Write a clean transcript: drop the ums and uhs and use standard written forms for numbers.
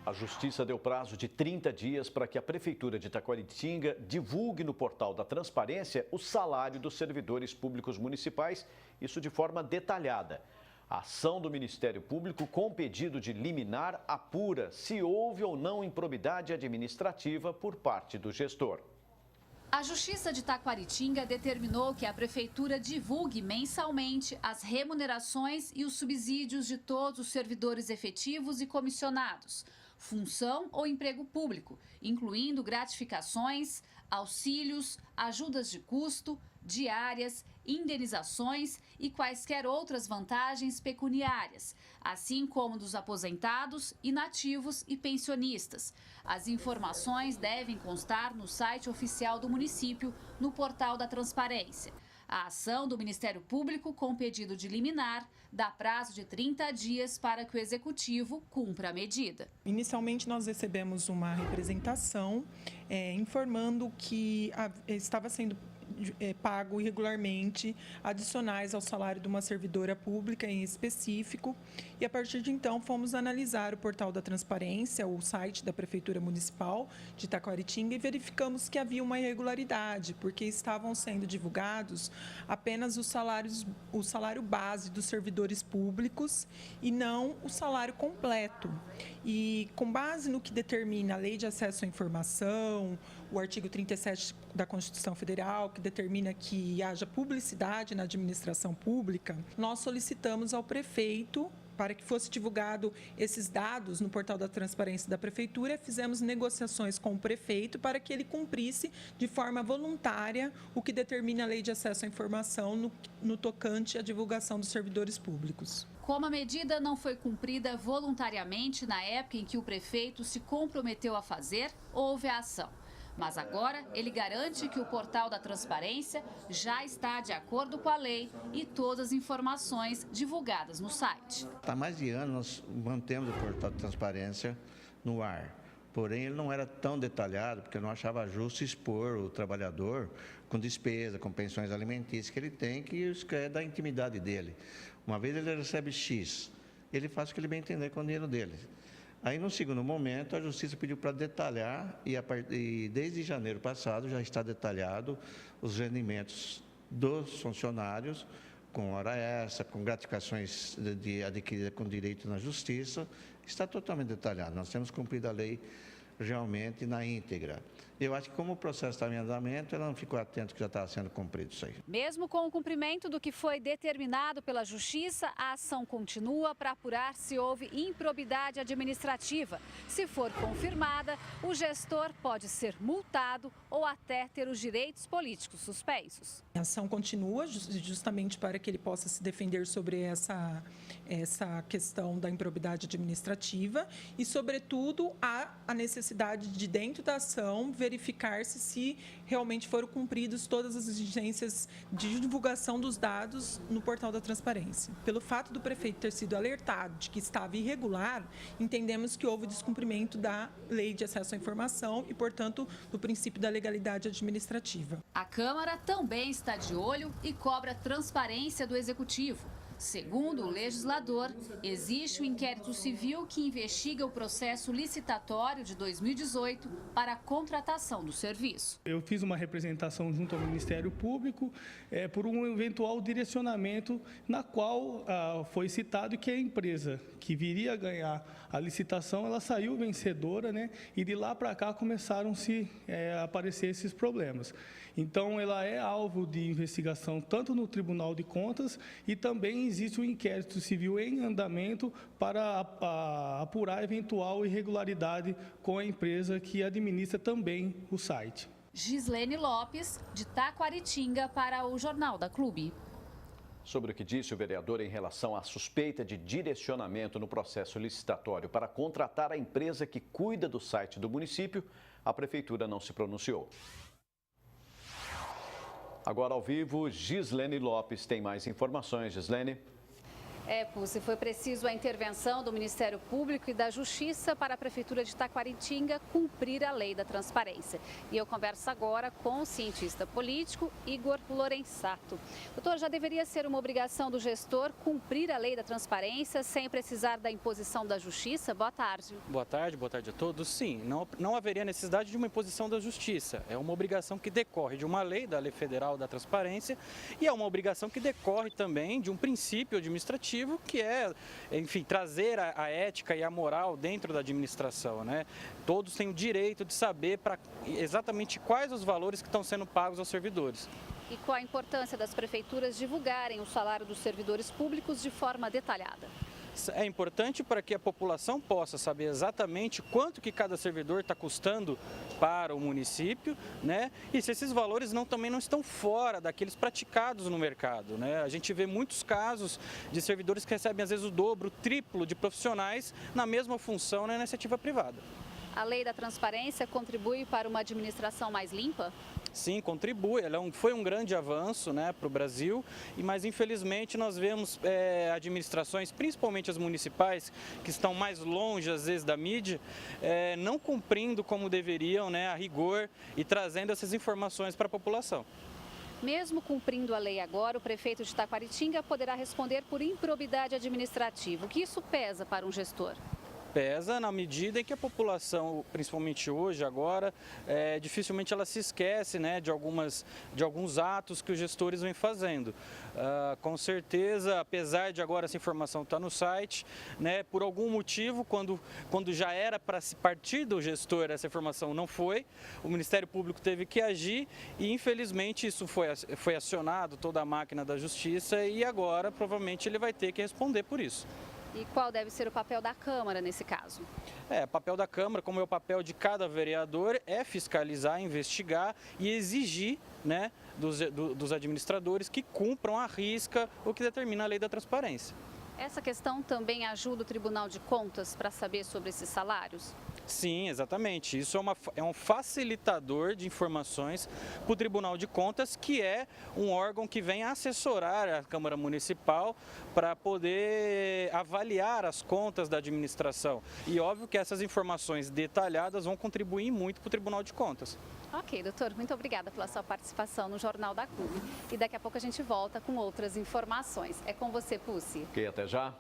A Justiça deu prazo de 30 dias para que a Prefeitura de Taquaritinga divulgue no portal da Transparência o salário dos servidores públicos municipais, isso de forma detalhada. A ação do Ministério Público com pedido de liminar apura se houve ou não improbidade administrativa por parte do gestor. A Justiça de Taquaritinga determinou que a Prefeitura divulgue mensalmente as remunerações e os subsídios de todos os servidores efetivos e comissionados, função ou emprego público, incluindo gratificações, auxílios, ajudas de custo, diárias, indenizações e quaisquer outras vantagens pecuniárias, assim como dos aposentados, inativos e pensionistas. As informações devem constar no site oficial do município, no portal da Transparência. A ação do Ministério Público, com pedido de liminar, dá prazo de 30 dias para que o Executivo cumpra a medida. Inicialmente, nós recebemos uma representação informando que estava sendo pago irregularmente adicionais ao salário de uma servidora pública em específico, e a partir de então fomos analisar o portal da Transparência, o site da Prefeitura Municipal de Taquaritinga, e verificamos que havia uma irregularidade, porque estavam sendo divulgados apenas o salário base dos servidores públicos e não o salário completo. E com base no que determina a Lei de Acesso à Informação, o artigo 37 da Constituição Federal, que determina que haja publicidade na administração pública, nós solicitamos ao prefeito para que fosse divulgado esses dados no portal da Transparência da Prefeitura. Fizemos negociações com o prefeito para que ele cumprisse de forma voluntária o que determina a Lei de Acesso à Informação no tocante à divulgação dos servidores públicos. Como a medida não foi cumprida voluntariamente na época em que o prefeito se comprometeu a fazer, houve a ação. Mas agora ele garante que o portal da Transparência já está de acordo com a lei e todas as informações divulgadas no site. Há mais de ano nós mantemos o portal da Transparência no ar. Porém, ele não era tão detalhado, porque eu não achava justo expor o trabalhador com despesa, com pensões alimentícias que ele tem, que isso é da intimidade dele. Uma vez ele recebe X, ele faz o que ele bem entender com o dinheiro dele. Aí, no segundo momento, a Justiça pediu para detalhar e desde janeiro passado já está detalhado os rendimentos dos funcionários com hora extra, com gratificações adquiridas com direito na Justiça. Está totalmente detalhado. Nós temos cumprido a lei realmente na íntegra. Eu acho que como o processo está em andamento, ela não ficou atenta que já estava sendo cumprido isso aí. Mesmo com o cumprimento do que foi determinado pela Justiça, a ação continua para apurar se houve improbidade administrativa. Se for confirmada, o gestor pode ser multado ou até ter os direitos políticos suspensos. A ação continua justamente para que ele possa se defender sobre essa questão da improbidade administrativa e, sobretudo, há a necessidade de, dentro da ação, verificar-se se realmente foram cumpridas todas as exigências de divulgação dos dados no portal da Transparência. Pelo fato do prefeito ter sido alertado de que estava irregular, entendemos que houve descumprimento da Lei de Acesso à Informação e, portanto, do princípio da legalidade administrativa. A Câmara também está de olho e cobra transparência do Executivo. Segundo o legislador, existe o inquérito civil que investiga o processo licitatório de 2018 para a contratação do serviço. Eu fiz uma representação junto ao Ministério Público por um eventual direcionamento na qual foi citado que a empresa que viria a ganhar a licitação, ela saiu vencedora, né? E de lá para cá começaram-se a aparecer esses problemas. Então, ela é alvo de investigação tanto no Tribunal de Contas e também existe um inquérito civil em andamento para apurar eventual irregularidade com a empresa que administra também o site. Gislene Lopes, de Taquaritinga, para o Jornal da Clube. Sobre o que disse o vereador em relação à suspeita de direcionamento no processo licitatório para contratar a empresa que cuida do site do município, a Prefeitura não se pronunciou. Agora ao vivo, Gislene Lopes tem mais informações. Gislene. Pucci, foi preciso a intervenção do Ministério Público e da Justiça para a Prefeitura de Taquaritinga cumprir a lei da transparência. E eu converso agora com o cientista político Igor Lorenzato. Doutor, já deveria ser uma obrigação do gestor cumprir a lei da transparência sem precisar da imposição da Justiça? Boa tarde. Boa tarde a todos. Sim, não haveria necessidade de uma imposição da Justiça. É uma obrigação que decorre de uma lei, da Lei Federal da Transparência, e é uma obrigação que decorre também de um princípio administrativo que é, enfim, trazer a ética e a moral dentro da administração, né? Todos têm o direito de saber exatamente quais os valores que estão sendo pagos aos servidores. E qual a importância das prefeituras divulgarem o salário dos servidores públicos de forma detalhada? É importante para que a população possa saber exatamente quanto que cada servidor está custando para o município, né? E se esses valores também não estão fora daqueles praticados no mercado, né? A gente vê muitos casos de servidores que recebem às vezes o dobro, o triplo de profissionais na mesma função na iniciativa privada. A lei da transparência contribui para uma administração mais limpa? Sim, contribui. Ela foi um grande avanço, né, para o Brasil, mas infelizmente nós vemos administrações, principalmente as municipais, que estão mais longe às vezes da mídia, não cumprindo como deveriam, né, a rigor e trazendo essas informações para a população. Mesmo cumprindo a lei agora, o prefeito de Taquaritinga poderá responder por improbidade administrativa. O que isso pesa para um gestor? Pesa na medida em que a população, principalmente hoje, agora, dificilmente ela se esquece, né, de alguns atos que os gestores vêm fazendo. Com certeza, apesar de agora essa informação estar no site, né, por algum motivo, quando já era para se partir do gestor, essa informação não foi, o Ministério Público teve que agir e, infelizmente, isso foi acionado, toda a máquina da Justiça, e agora, provavelmente, ele vai ter que responder por isso. E qual deve ser o papel da Câmara nesse caso? O papel da Câmara, como é o papel de cada vereador, é fiscalizar, investigar e exigir, né, dos administradores que cumpram à risca o que determina a lei da transparência. Essa questão também ajuda o Tribunal de Contas para saber sobre esses salários? Sim, exatamente. Isso é um facilitador de informações para o Tribunal de Contas, que é um órgão que vem assessorar a Câmara Municipal para poder avaliar as contas da administração. E óbvio que essas informações detalhadas vão contribuir muito para o Tribunal de Contas. Ok, doutor, muito obrigada pela sua participação no Jornal da CUB. E daqui a pouco a gente volta com outras informações. É com você, Pucci. Ok, até já.